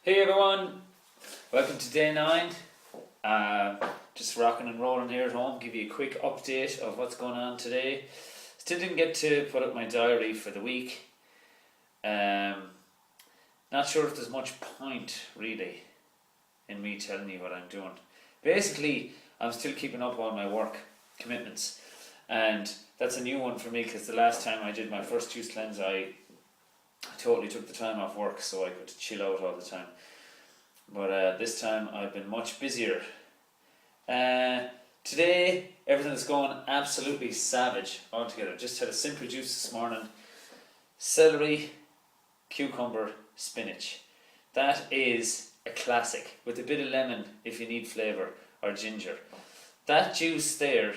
Hey everyone, welcome to day 9. Just rocking and rolling here at home, give you a quick update of what's going on today. Still didn't get to put up my diary for the week. Not sure if there's much point really in me telling you what I'm doing. Basically, I'm still keeping up all my work commitments, and that's a new one for me because the last time I did my first juice cleanse I totally took the time off work so I could chill out all the time. But this time I've been much busier. Today everything's going absolutely savage altogether. Just had a simple juice this morning. Celery, cucumber, spinach. That is a classic with a bit of lemon if you need flavour, or ginger. That juice there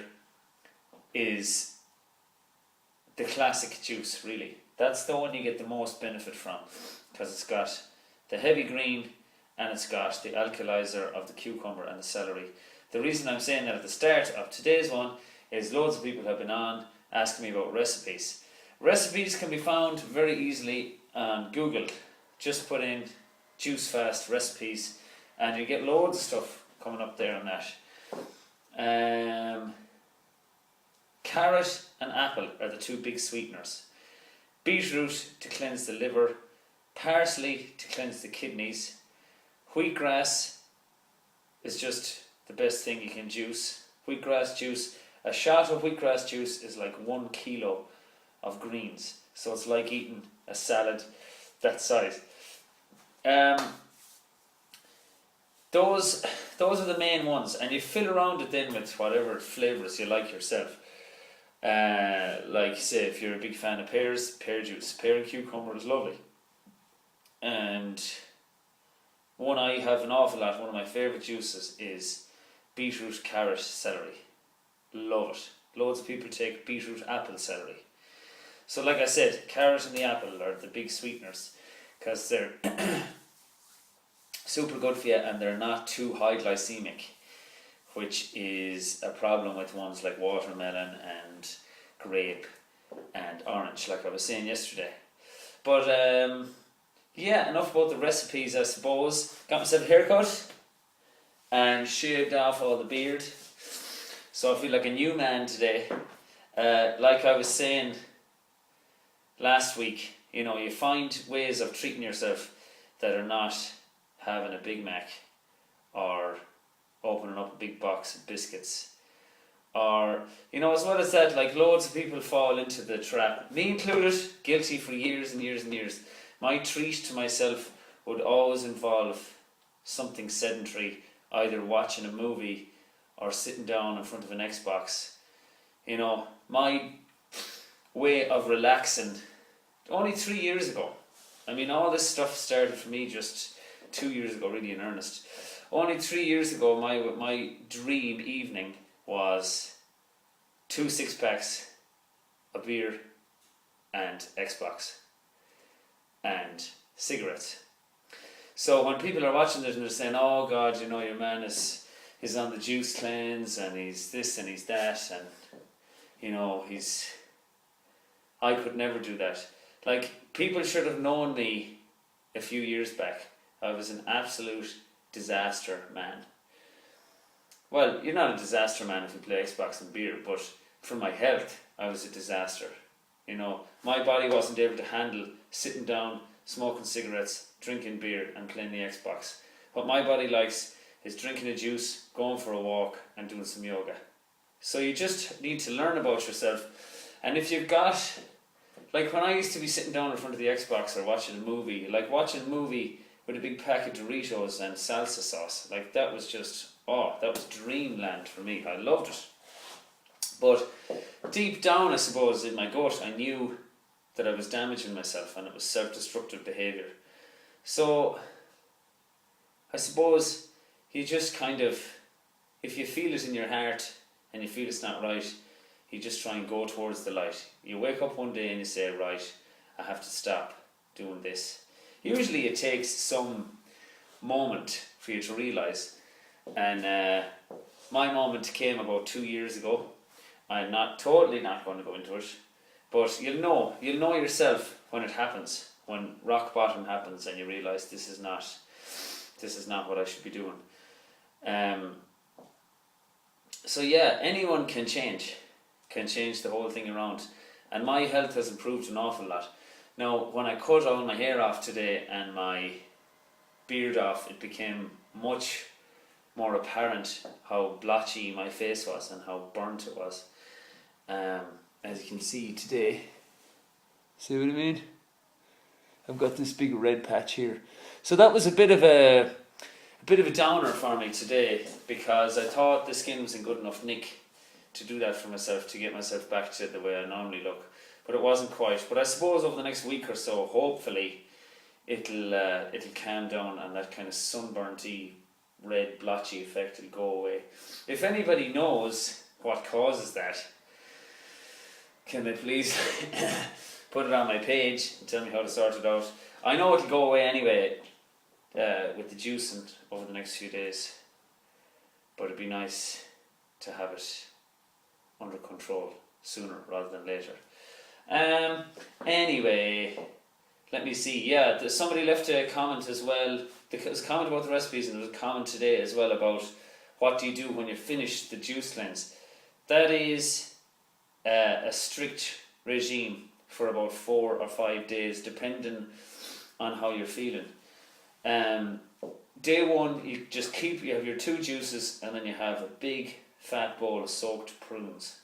is the classic juice really. That's the one you get the most benefit from because it's got the heavy green and it's got the alkalizer of the cucumber and the celery. The reason I'm saying that at the start of today's one is loads of people have been on asking me about recipes. Recipes can be found very easily on Google. Just put in juice fast recipes and you get loads of stuff coming up there on that. Carrot and apple are the two big sweeteners. Beetroot to cleanse the liver, parsley to cleanse the kidneys. Wheatgrass is just the best thing you can juice. Wheatgrass juice, a shot of wheatgrass juice is like 1 kilo of greens. So it's like eating a salad that size. Those are the main ones, and you fill around it then with whatever flavours you like yourself. Like say if you're a big fan of pears, pear juice, pear and cucumber is lovely. And one I have an awful lot, one of my favourite juices is beetroot, carrot, celery. Love it. Loads of people take beetroot, apple, celery. So like I said, carrot and the apple are the big sweeteners because they're super good for you and they're not too high glycemic, which is a problem with ones like watermelon and grape and orange, like I was saying yesterday. But yeah, enough about the recipes, I suppose. Got myself a haircut and shaved off all the beard. So I feel like a new man today. Like I was saying last week, you know, you find ways of treating yourself that are not having a Big Mac or opening up a big box of biscuits, or you know, as well as that, like loads of people fall into the trap, me included, guilty for years and years and years. My treat to myself would always involve something sedentary, either watching a movie or sitting down in front of an Xbox. You know, my way of relaxing only 3 years ago. I mean, all this stuff started for me just 2 years ago, really in earnest. Only 3 years ago, my dream evening was 2 6-packs, a beer, and Xbox, and cigarettes. So when people are watching it and they're saying, "Oh God, you know, your man is on the juice cleanse and he's this and he's that, and you know I could never do that." Like, people should have known me a few years back. I was an absolute disaster man. Well, you're not a disaster man if you play Xbox and beer, but for my health, I was a disaster. You know, my body wasn't able to handle sitting down, smoking cigarettes, drinking beer and playing the Xbox. What my body likes is drinking a juice, going for a walk and doing some yoga. So you just need to learn about yourself. And if you've got, like when I used to be sitting down in front of the Xbox or watching a movie, like watching a movie with a big pack of Doritos and salsa sauce, like that was just, that was dreamland for me. I loved it. But deep down, I suppose, in my gut, I knew that I was damaging myself and it was self-destructive behaviour. So I suppose you just kind of, if you feel it in your heart and you feel it's not right, you just try and go towards the light. You wake up one day and you say, right, I have to stop doing this. Usually it takes some moment for you to realise, and my moment came about 2 years ago. I'm totally not going to go into it, but you'll know yourself when it happens. when rock bottom happens and you realise this is not what I should be doing. So yeah, anyone can change the whole thing around, and my health has improved an awful lot. Now, when I cut all my hair off today and my beard off, it became much more apparent how blotchy my face was and how burnt it was. As you can see today, see what I mean? I've got this big red patch here. So that was a bit of a downer for me today, because I thought the skin was in good enough nick to do that for myself, to get myself back to the way I normally look. But it wasn't quite. But I suppose over the next week or so, hopefully, it'll calm down and that kind of sunburnty, red blotchy effect will go away. If anybody knows what causes that, can they please put it on my page and tell me how to sort it out? I know it'll go away anyway with the juicing over the next few days, but it'd be nice to have it under control sooner rather than later. Anyway, let me see. Yeah, somebody left a comment as well. There was a comment about the recipes, and there was a comment today as well about what do you do when you finish the juice cleanse. That is a strict regime for about 4 or 5 days, depending on how you're feeling. Day one, you have your 2 juices, and then you have a big fat bowl of soaked prunes,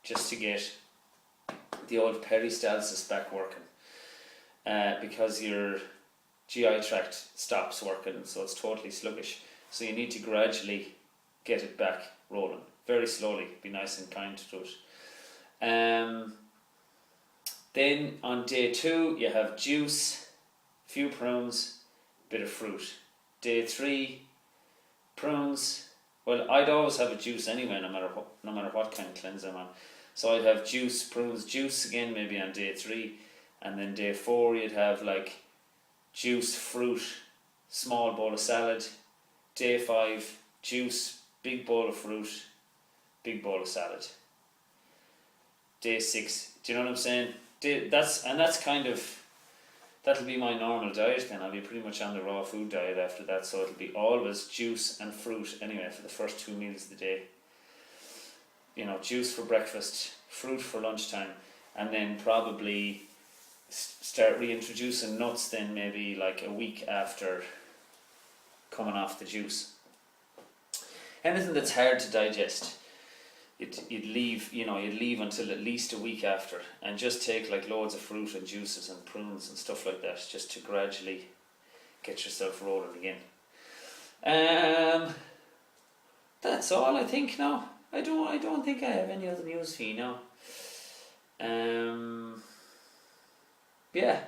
just to get the old peristalsis back working, because your GI tract stops working, so it's totally sluggish. So you need to gradually get it back rolling, very slowly. Be nice and kind to it. Then on day 2 you have juice, few prunes, bit of fruit. Day 3, prunes. Well, I'd always have a juice anyway, no matter what kind of cleanse I'm on. So I'd have juice, prunes, juice again maybe on day 3, and then day 4 you'd have like juice, fruit, small bowl of salad. Day 5, juice, big bowl of fruit, big bowl of salad. Day 6, do you know what I'm saying? That'll be my normal diet then. I'll be pretty much on the raw food diet after that, so it'll be always juice and fruit anyway for the first 2 meals of the day. You know, juice for breakfast, fruit for lunchtime, and then probably start reintroducing nuts then maybe like a week after coming off the juice. Anything that's hard to digest, you'd leave until at least a week after, and just take like loads of fruit and juices and prunes and stuff like that, just to gradually get yourself rolling again. That's all I think now. I don't think I have any other news for you now. Yeah,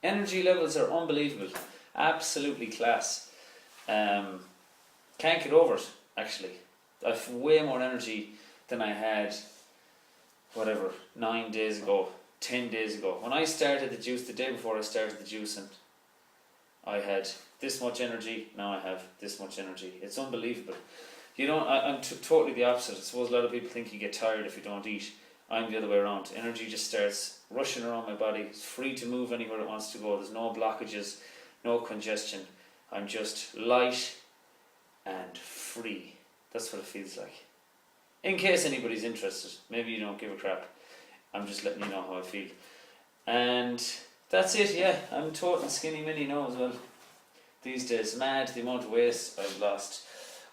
energy levels are unbelievable, absolutely class. Can't get over it, actually. I've way more energy than I had 9 days ago, 10 days ago. When I started the juice, the day before I started the juicing, I had this much energy. Now I have this much energy. It's unbelievable. You know, I'm totally the opposite. I suppose a lot of people think you get tired if you don't eat. I'm the other way around. Energy just starts rushing around my body. It's free to move anywhere it wants to go. There's no blockages, no congestion. I'm just light and free. That's what it feels like. In case anybody's interested, maybe you don't give a crap. I'm just letting you know how I feel. And that's it, yeah. I'm total skinny mini now as well. These days, mad the amount of weight I've lost.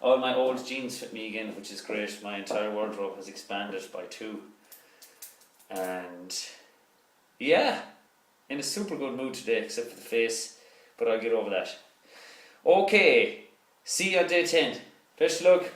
All my old jeans fit me again, which is great. My entire wardrobe has expanded by 2. And yeah, in a super good mood today, except for the face, but I'll get over that. Okay, see you on day 10. Best of luck.